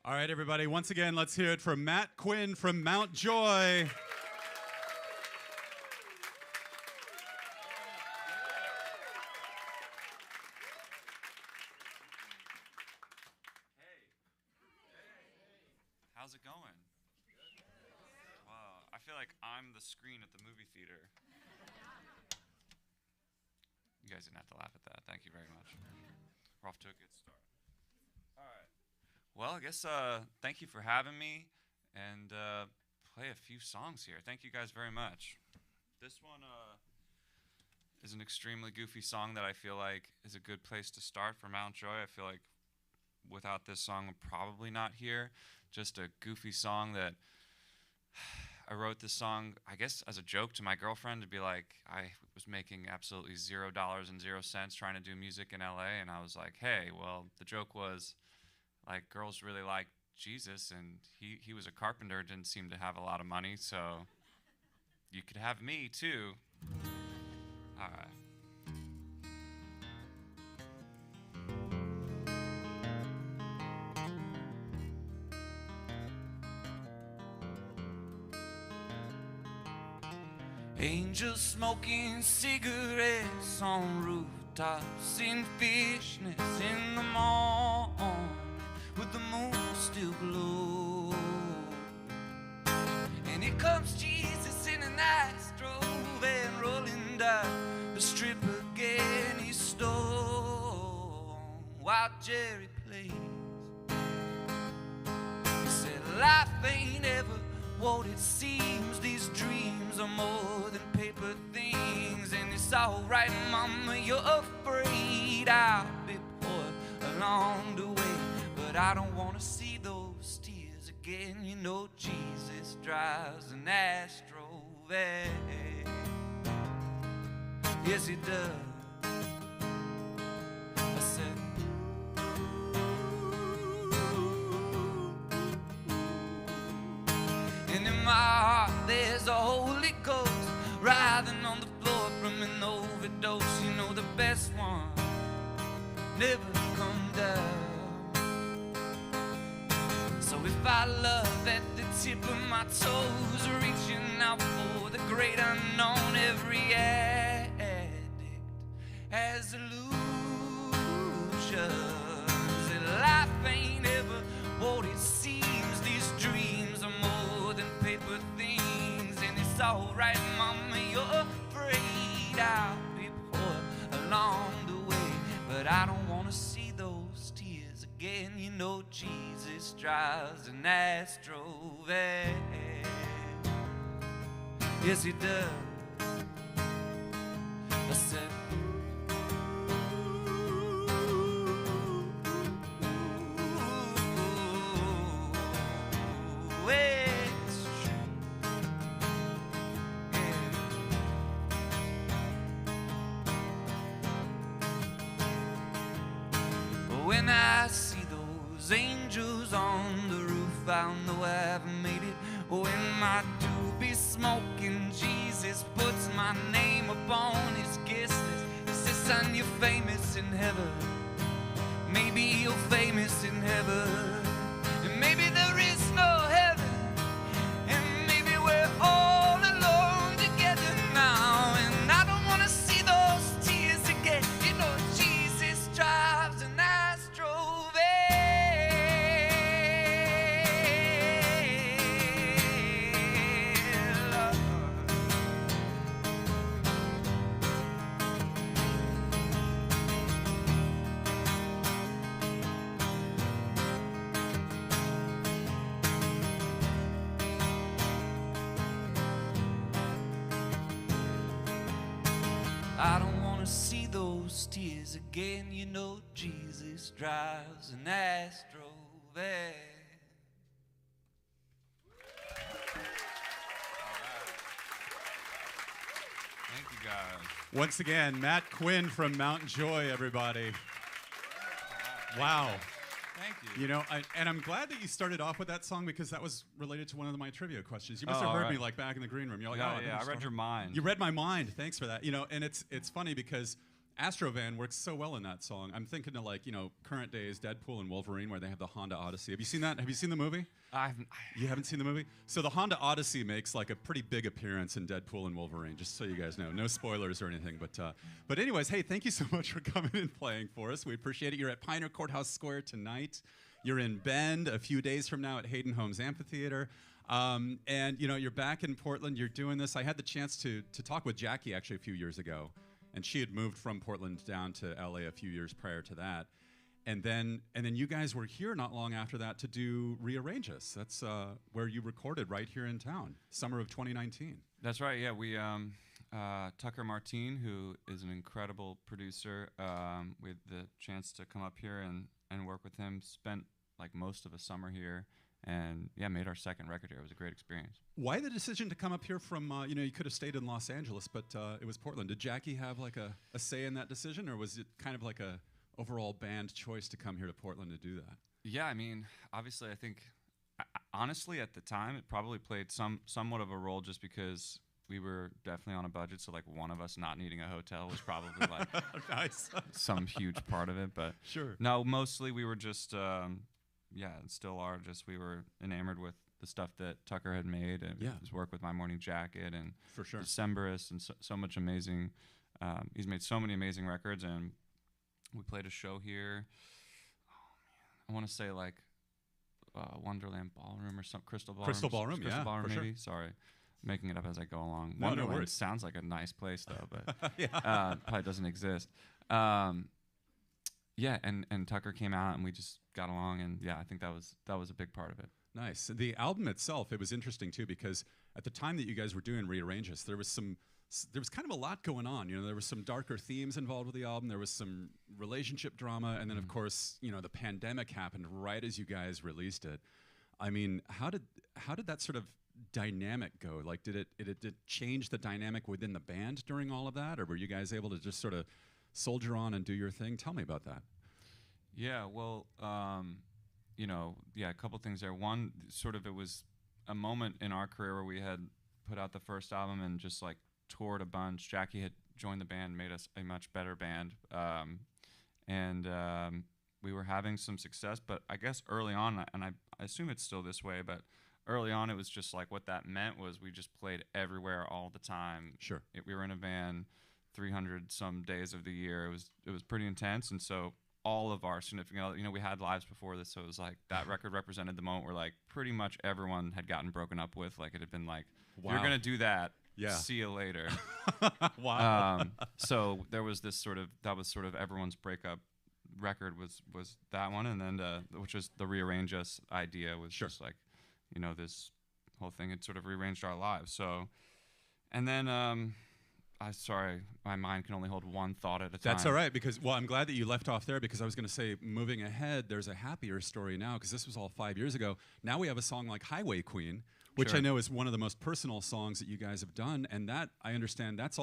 All right, everybody, once again, let's hear it from Matt Quinn from Mount Joy. How's it going? Wow, I feel like I'm the screen at the movie theater. You guys didn't have to laugh at that. Thank you very much. We're off to a good start. All right. Well, I guess thank you for having me and play a few songs here. Thank you guys very much. This one is an extremely goofy song that I feel like is a good place to start for Mount Joy. I feel like without this song, I'm probably not here. Just a goofy song that I wrote this song, I guess, as a joke to my girlfriend to be like, I was making absolutely $0 trying to do music in LA, and I was like, hey, well, the joke was, like, girls really like Jesus, and he was a carpenter, didn't seem to have a lot of money, so you could have me, too. All right. Angels smoking cigarettes on rooftops in fishnets in the morning with the moon still glow. And here comes Jesus in an Astro van rolling down the strip again. He stole while Jerry plays. He said life ain't ever what it seems. These dreams are more than paper things. And it's alright, mama, you're afraid I'll be poor along the way, but I don't want to see those tears again. You know Jesus drives an Astro van. Yes, he does. I said, and in my heart there's a Holy Ghost writhing on the floor from an overdose. You know the best one never come down. So if I love at the tip of my toes, reaching out for the great unknown, every addict has illusions. That life ain't ever what it seems. These dreams are more than paper things. And it's alright, mama, you're afraid I'll be poor along the way, but I don't want to see those tears again. You know Jesus drives an Astro van. Yes, he does. I said, when I see those angels on the roof, I'll know I've made it. When my doobie smoking, Jesus puts my name upon his guest list. He says, son, you're famous in heaven. Maybe you're famous in heaven. And maybe there is no heaven. And maybe we're all alone together now. And I don't want to see those tears again. You know Jesus drives an Astro van. I don't want to see those tears again. You know Jesus drives an Astro van. Thank you, guys. Once again, Matt Quinn from Mount Joy, everybody. Wow. Thank you. You know, and I'm glad that you started off with that song because that was related to one of my trivia questions. You must have Oh, heard right. me like back in the green room. You're like, Yeah, oh, yeah, I read your mind. You read my mind. Thanks for that. You know, and it's funny because Astrovan works so well in that song. I'm thinking of like, you know, current days Deadpool and Wolverine where they have the Honda Odyssey. Have you seen that? Have you seen the movie? You haven't seen the movie? So the Honda Odyssey makes like a pretty big appearance in Deadpool and Wolverine, just so you guys know. No spoilers or anything, but anyways, hey, thank you so much for coming and playing for us. We appreciate it. You're at Pioneer Courthouse Square tonight. You're in Bend a few days from now at Hayden Homes Amphitheater. And you know, you're back in Portland. You're doing this. I had the chance to talk with Jackie actually a few years ago. And she had moved from Portland down to LA a few years prior to that. And then you guys were here not long after that to do Rearrange Us. That's where you recorded right here in town, summer of 2019. That's right, yeah. We, Tucker Martine, who is an incredible producer, we had the chance to come up here and work with him, spent like most of a summer here, and yeah, made our second record here. It was a great experience. Why the decision to come up here from, you know, you could have stayed in Los Angeles, but it was Portland. Did Jackie have like a say in that decision, or was it kind of like a overall band choice to come here to Portland to do that? Yeah, I mean, obviously, I think, honestly, at the time, it probably played somewhat of a role just because we were definitely on a budget, so like one of us not needing a hotel was probably like nice. some huge part of it. But sure. No, mostly we were just, yeah, and still are, just we were enamored with the stuff that Tucker had made, and his work with My Morning Jacket and for sure Decemberist, and so much amazing. He's made so many amazing records, and we played a show here. Oh man, I want to say like Wonderland Ballroom or some Crystal Ballroom. Crystal Ballroom, Crystal yeah, Ballroom for maybe. sure. Sorry, making it up as I go along. No, Wonderland no worries. sounds like a nice place though, but yeah. Probably doesn't exist. Yeah, and Tucker came out and we just got along, and yeah, I think that was a big part of it. Nice. The album itself, it was interesting too, because at the time that you guys were doing Rearrange Us, there was kind of a lot going on. You know, there were some darker themes involved with the album. There was some relationship drama, and then of course, you know, the pandemic happened right as you guys released it. I mean, how did that sort of dynamic go? Like, did it change the dynamic within the band during all of that, or were you guys able to just sort of soldier on and do your thing? Tell me about that. Yeah, well, you know, yeah, a couple things there. One, sort of, it was a moment in our career where we had put out the first album and just like toured a bunch. Jackie had joined the band, made us a much better band, and we were having some success. But I guess early on, and I assume it's still this way, but early on, it was just like what that meant was we just played everywhere all the time. Sure. We were in a van 300 some days of the year. It was pretty intense, and so all of our significant other, you know, we had lives before this, so it was like that record represented the moment where like pretty much everyone had gotten broken up with. Like it had been like, wow, you're gonna do that. Yeah. See you later. Wow. So there was this that was sort of everyone's breakup record was that one, and then which was the Rearrange Us idea was sure. just like, you know, this whole thing had sort of rearranged our lives. So, and then sorry, my mind can only hold one thought at a time. That's all right, because, well, I'm glad that you left off there, because I was going to say, moving ahead, there's a happier story now, because this was all 5 years ago. Now we have a song like Highway Queen, which sure. I know is one of the most personal songs that you guys have done, and that, I understand, that's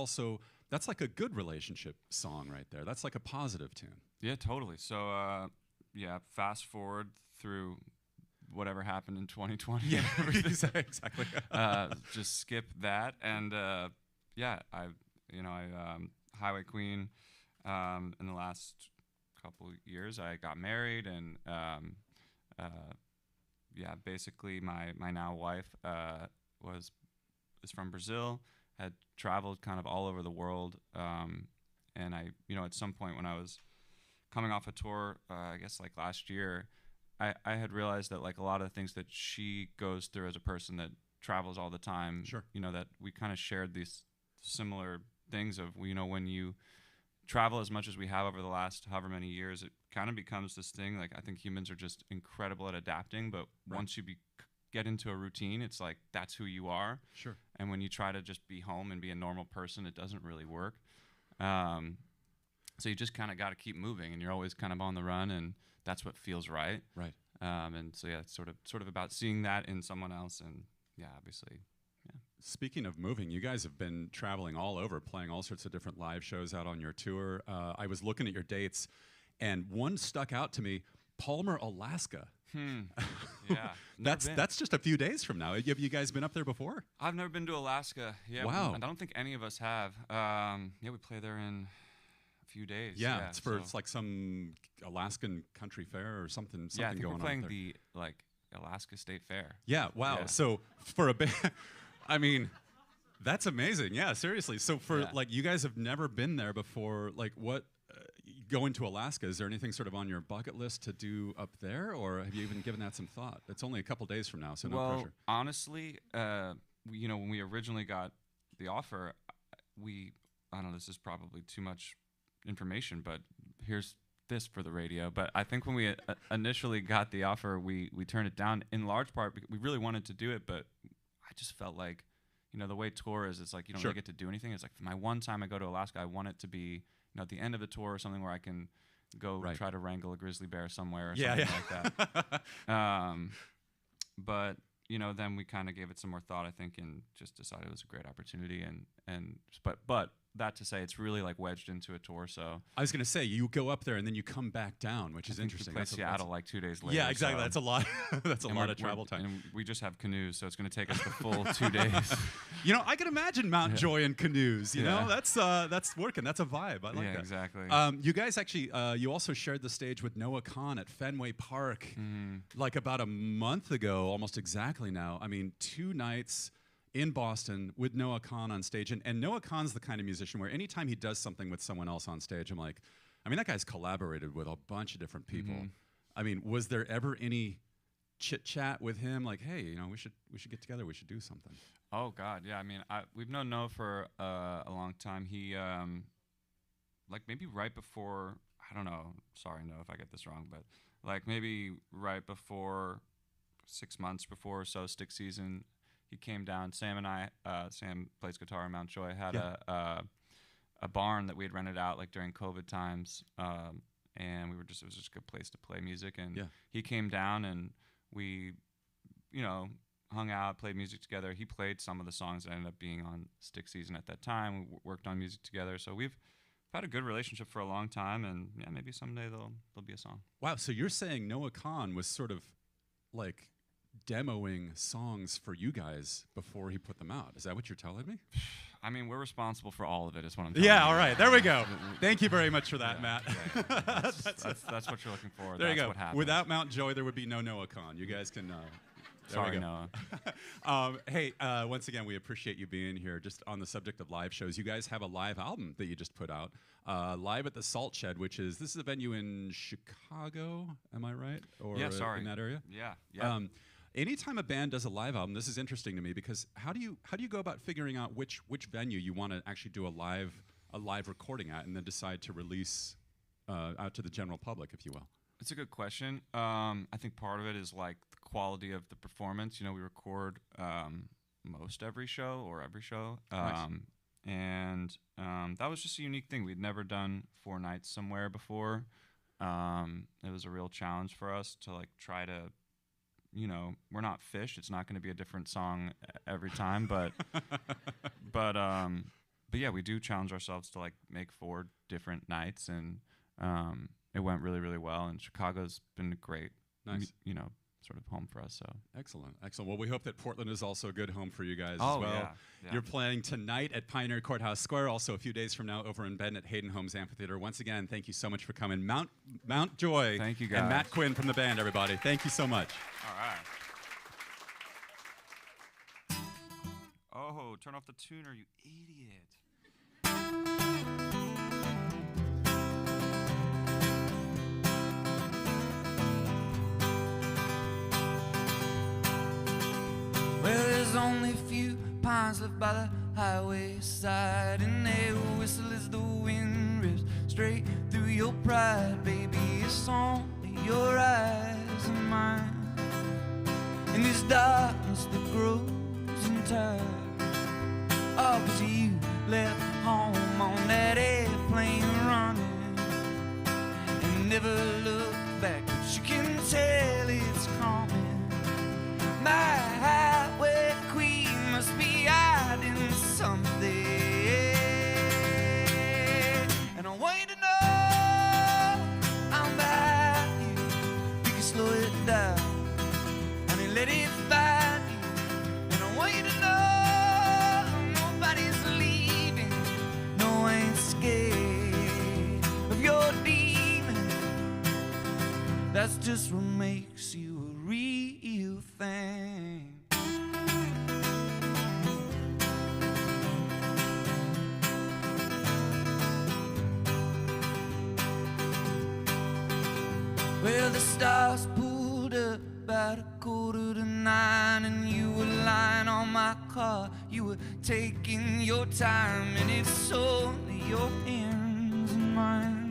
like a good relationship song right there. That's like a positive tune. Yeah, totally. So, yeah, fast forward through whatever happened in 2020. Yeah, exactly. Just skip that, and yeah, Highway Queen. In the last couple years, I got married, and yeah, basically my now wife is from Brazil. Had traveled kind of all over the world, and I, you know, at some point when I was coming off a tour, I guess like last year, I had realized that like a lot of the things that she goes through as a person that travels all the time, sure. you know, that we kind of shared these similar things of, you know, when you travel as much as we have over the last however many years, it kind of becomes this thing. Like, I think humans are just incredible at adapting, but right. once you get into a routine, it's like that's who you are. Sure. And when you try to just be home and be a normal person, it doesn't really work. So you just kind of got to keep moving, and you're always kind of on the run, and that's what feels right. Right. And so yeah, it's sort of about seeing that in someone else, and yeah, obviously. Yeah. Speaking of moving, you guys have been traveling all over, playing all sorts of different live shows out on your tour. I was looking at your dates, and one stuck out to me, Palmer, Alaska. Yeah. That's just a few days from now. Have you guys been up there before? I've never been to Alaska. Yeah. Wow. I don't think any of us have. Yeah, we play there in a few days. Yeah, it's like some Alaskan country fair or something. Yeah, I think going we're playing on the Alaska State Fair. Yeah, wow. Yeah. So for a band, I mean, that's amazing. Yeah, seriously. So for like, you guys have never been there before. Like, what? Going to Alaska, is there anything sort of on your bucket list to do up there, or have you even given that some thought? It's only a couple days from now, so no pressure. Well, honestly, when we originally got the offer, I don't know, this is probably too much information, but here's this for the radio. But I think when we initially got the offer, we turned it down in large part because we really wanted to do it, but I just felt like, the way tour is, it's like you don't really get to do anything. It's like my one time I go to Alaska, I want it to be at the end of the tour or something where I can go try to wrangle a grizzly bear somewhere or something like that. But then we kind of gave it some more thought, I think, and just decided it was a great opportunity. But that to say, it's really like wedged into a tour. So I was gonna say, you go up there and then you come back down, which is interesting. We play Seattle like 2 days later. Yeah, exactly. So that's a lot. That's a lot of travel time. And we just have canoes, so it's gonna take us the full 2 days. I can imagine Mount Joy and canoes. You know, that's working. That's a vibe. I like that. Exactly. You guys actually, you also shared the stage with Noah Kahan at Fenway Park, like about a month ago, almost exactly now. I mean, 2 nights in Boston with Noah Kahan on stage. And Noah Kahan's the kind of musician where anytime he does something with someone else on stage, I'm like, that guy's collaborated with a bunch of different people. I mean, was there ever any chit chat with him? Like, hey, we should get together. We should do something. Oh God, yeah. I mean, we've known Noah for a long time. He, like maybe right before, I don't know. Sorry, Noah, if I get this wrong, but like maybe right before 6 months before or so, Stick Season, he came down. Sam and I, Sam plays guitar in Mount Joy, had a barn that we had rented out like during COVID times, and it was just a good place to play music. And he came down and we, hung out, played music together. He played some of the songs that ended up being on Stick Season at that time. We worked on music together, so we've had a good relationship for a long time. And maybe someday there'll be a song. Wow, so you're saying Noah Kahan was sort of like demoing songs for you guys before he put them out. Is that what you're telling me? I mean, we're responsible for all of it, is what I'm telling you. Yeah, all right. There we go. Thank you very much for that, Matt. That's what you're looking for. There that's you go. What happens. Without Mount Joy, there would be no Noah Kahan. You guys can... Sorry, Noah. Hey, once again, we appreciate you being here. Just on the subject of live shows, you guys have a live album that you just put out, live at the Salt Shed, this is a venue in Chicago. Am I right? Or yeah, sorry. In that area? Yeah. Anytime a band does a live album, this is interesting to me because how do you go about figuring out which venue you want to actually do a live recording at, and then decide to release out to the general public, if you will? It's a good question. I think part of it is like the quality of the performance. We record most every show. Nice. And that was just a unique thing. We'd never done 4 nights somewhere before. It was a real challenge for us to like try to, we're not Fish. It's not going to be a different song every time, but yeah, we do challenge ourselves to like make 4 different nights, and it went really, really well. And Chicago's been a great, sort of home for us. So excellent. Well, we hope that Portland is also a good home for you guys as well. Yeah. You're playing tonight at Pioneer Courthouse Square. Also, a few days from now, over in Bend at Hayden Homes Amphitheater. Once again, thank you so much for coming, Mount Joy. Thank you, guys. And Matt Quinn from the band. Everybody, thank you so much. All right. Oh, turn off the tuner, you idiot. Well, there's only a few pines left by the highway side, and their whistle as the wind rips straight through your pride. Baby, it's only your eyes and mine, in this darkness that grows in time. Oh, 'cause you left home on that airplane running and never looked back, but you can tell it's coming. My highway queen must be hiding something, and I want you to know I'm behind you. You can slow it down and let it find you, and I want you to know nobody's leaving That's just what makes you a real thing. Well, the stars pulled up about 8:45, and you were lying on my car. You were taking your time, and it's only your hands and mine.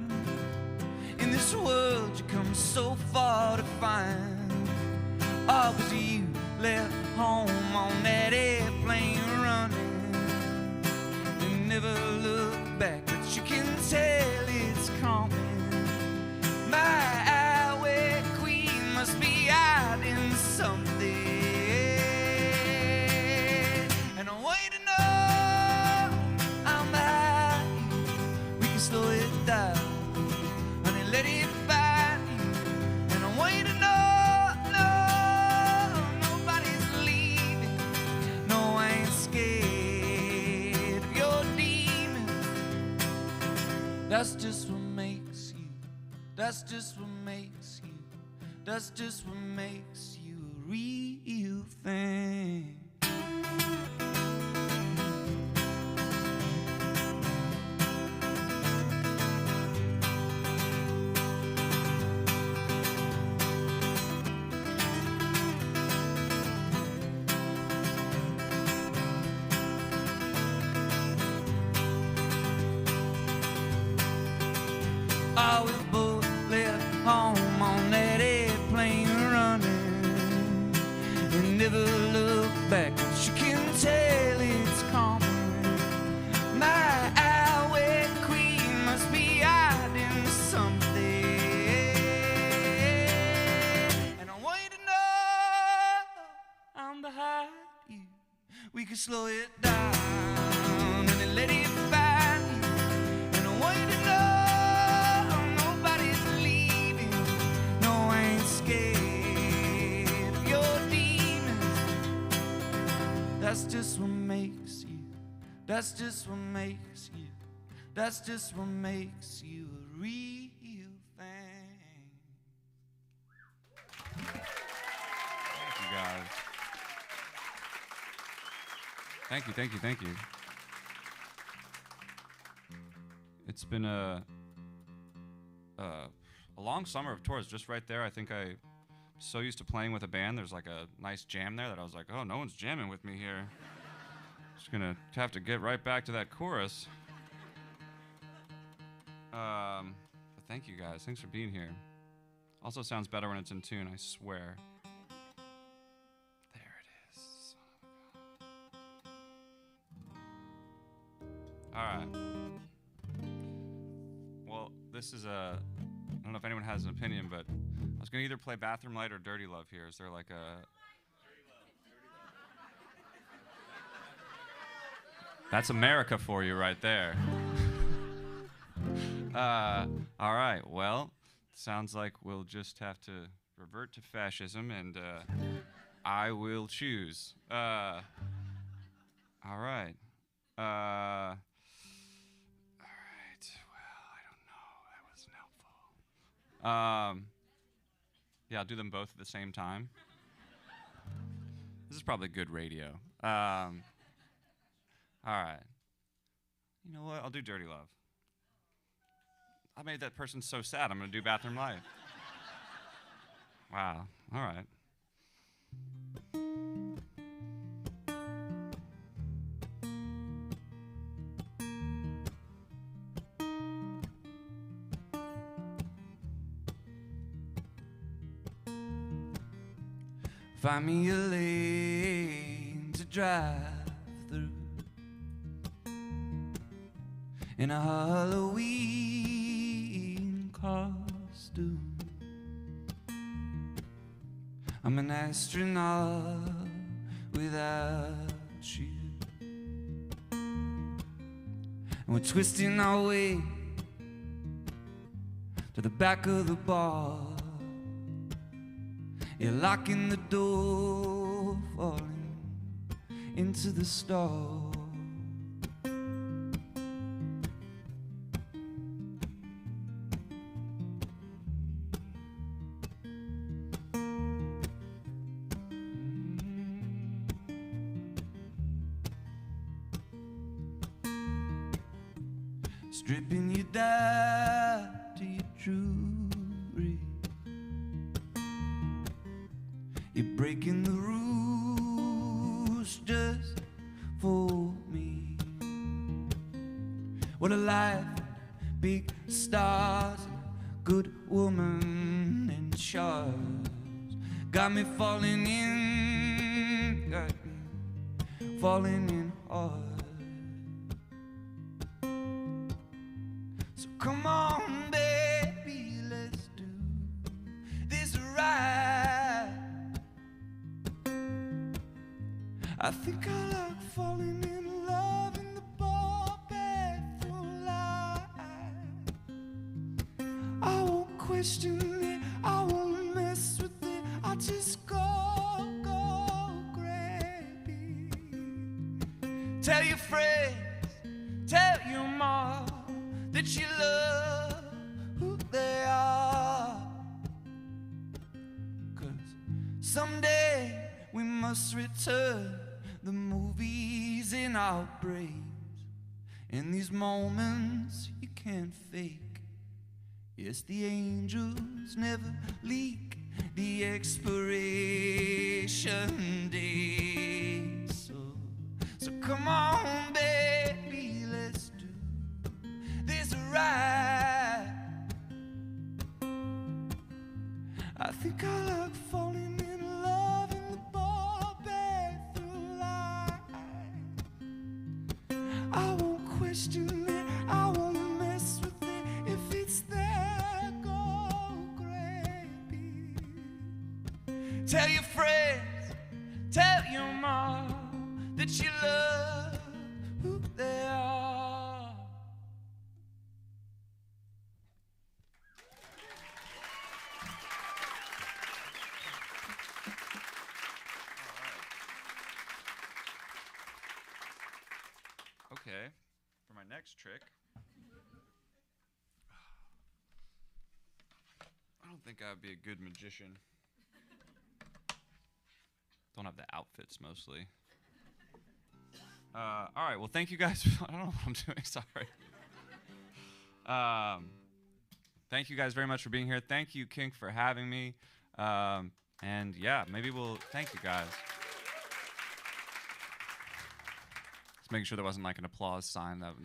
In this world you come so far to find. Oh, 'cause you left home on that airplane running and never looked back, but you can tell it's coming. My highway queen must be hiding something, and I want you to know I'm behind you. We can slow it down, honey, let it find you. And I want you to know, no, nobody's leaving. No, I ain't scared of your demons. That's just what makes you. That's just what makes you. That's just what makes you a real thing. Oh, we both left home on that airplane running and never look back, but you can tell it's coming. My highway queen must be hiding something, and I want you to know I'm behind you. We can slow it down and then let it find you, and I want you to know scared of your demons. That's just what makes you. That's just what makes you. That's just what makes you a real thing. Thank you, guys. Thank you, thank you, thank you. It's been a long summer of tours. Just right there, I think I'm so used to playing with a band. There's like a nice jam there that I was like, oh, no one's jamming with me here. Just gonna have to get right back to that chorus. But thank you guys. Thanks for being here. Also sounds better when it's in tune, I swear. There it is. All right. Well, this is I don't know if anyone has an opinion, but I was going to either play Bathroom Light or Dirty Love here. Is there like a... That's America for you right there. All right, well, sounds like we'll just have to revert to fascism, and I will choose. All right. All right, well, I don't know. That wasn't helpful. Yeah, I'll do them both at the same time. This is probably good radio. All right. You know what? I'll do Dirty Love. I made that person so sad. I'm going to do Bathroom Light. Wow. All right. Find me a lane to drive through in a Halloween costume. I'm an astronaut without you, and we're twisting our way to the back of the bar. You're locking the door, falling into the stall. stripping you down to your jewelry. You're breaking the rules just for me. What a life, big stars, good woman and shards. Got me falling in, falling in hard. So come on, baby, let's do this right. I think I like falling in love in the bar bathroom light. I won't question it, I won't mess with it, I'll just go crazy. Tell your friends, tell your mom that you love who they are. 'Cause someday we must return the movies in our brains. And these moments you can't fake. Yes, the angels never leak the expiration date. So come on, baby, let's do this right. I think I like falling in love in the bar bathroom light. I won't question it, I won't mess with it. If it's there, go crazy. Tell your friends, tell your mom that you love who they are. Okay, for my next trick, I don't think I'd be a good magician. Don't have the outfits mostly. All right, well, thank you guys. I don't know what I'm doing, sorry. Thank you guys very much for being here. Thank you, Kink, for having me. And yeah, maybe we'll, thank you guys. Just making sure there wasn't like an applause sign. That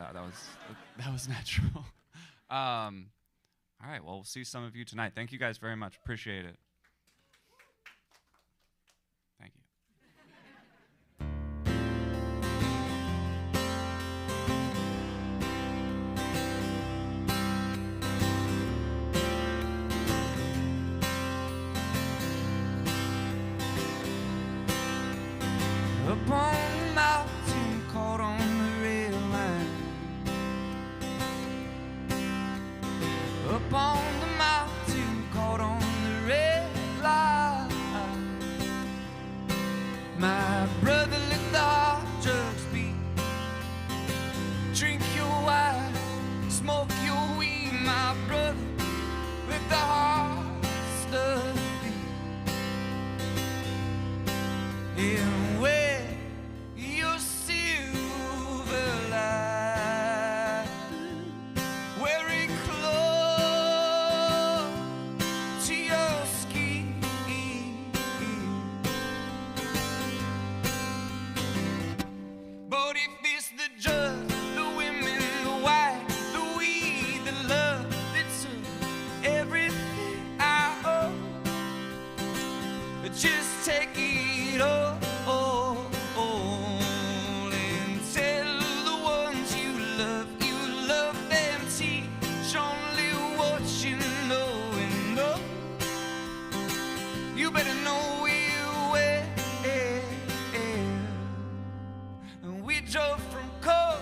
was natural. All right, well, we'll see some of you tonight. Thank you guys very much. Appreciate it. Thank you. Up on the mountain, caught on the rail line. Up on the mountain, caught on the red line. My brother, let the hot drugs beat. Drink your wine, smoke your weed. My brother, let the hot stuff beat. And where your silver light, wear it close to your skin. But if it's the drugs, the women, the wine, the weed, the love that's everything I owe, just take it all. And tell the ones you love them, teach only what you know. And know, you better know you well. And we drove from coast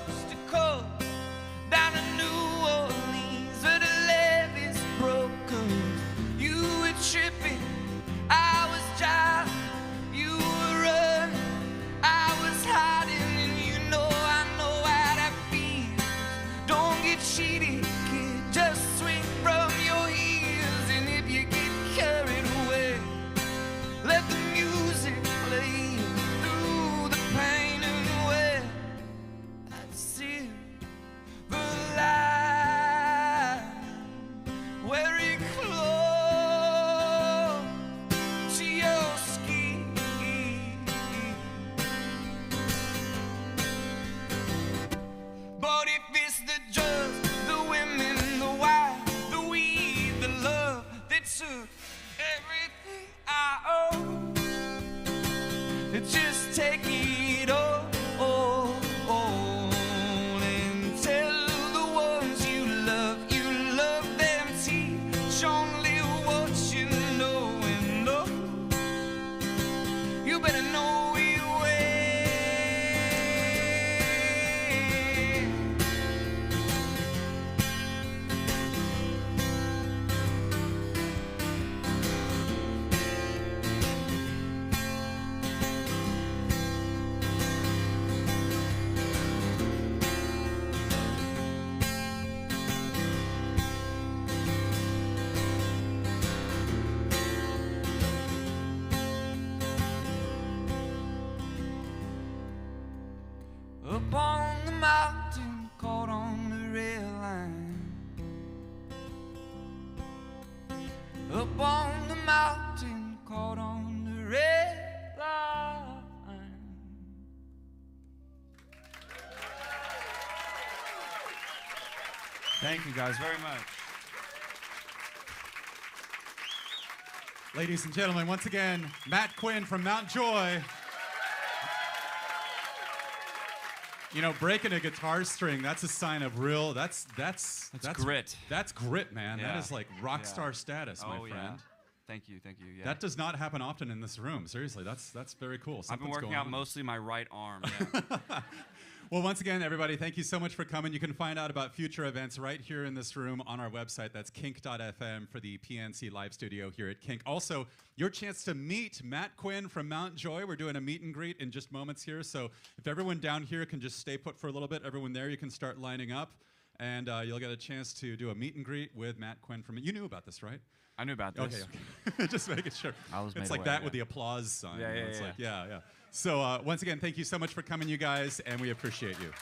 Up on the mountain, caught on the rail line. Up on the mountain, caught on the red line. Thank you guys very much. Ladies and gentlemen, once again, Matt Quinn from Mount Joy. You know, breaking a guitar string, that's a sign of real, that's grit. That's grit, man. Yeah. That is like rock star status, my friend. Yeah. Thank you. Yeah. That does not happen often in this room. Seriously, that's very cool. I've been working out mostly my right arm. Yeah. Well, once again, everybody, thank you so much for coming. You can find out about future events right here in this room on our website. That's kink.fm for the PNC Live Studio here at KINK. Also, your chance to meet Matt Quinn from Mount Joy. We're doing a meet and greet in just moments here. So if everyone down here can just stay put for a little bit, everyone there, you can start lining up. And you'll get a chance to do a meet and greet with Matt Quinn from... You knew about this, right? I knew about this. Okay. Just making sure. It's like that with the applause sign. Yeah. So once again, thank you so much for coming, you guys, and we appreciate you.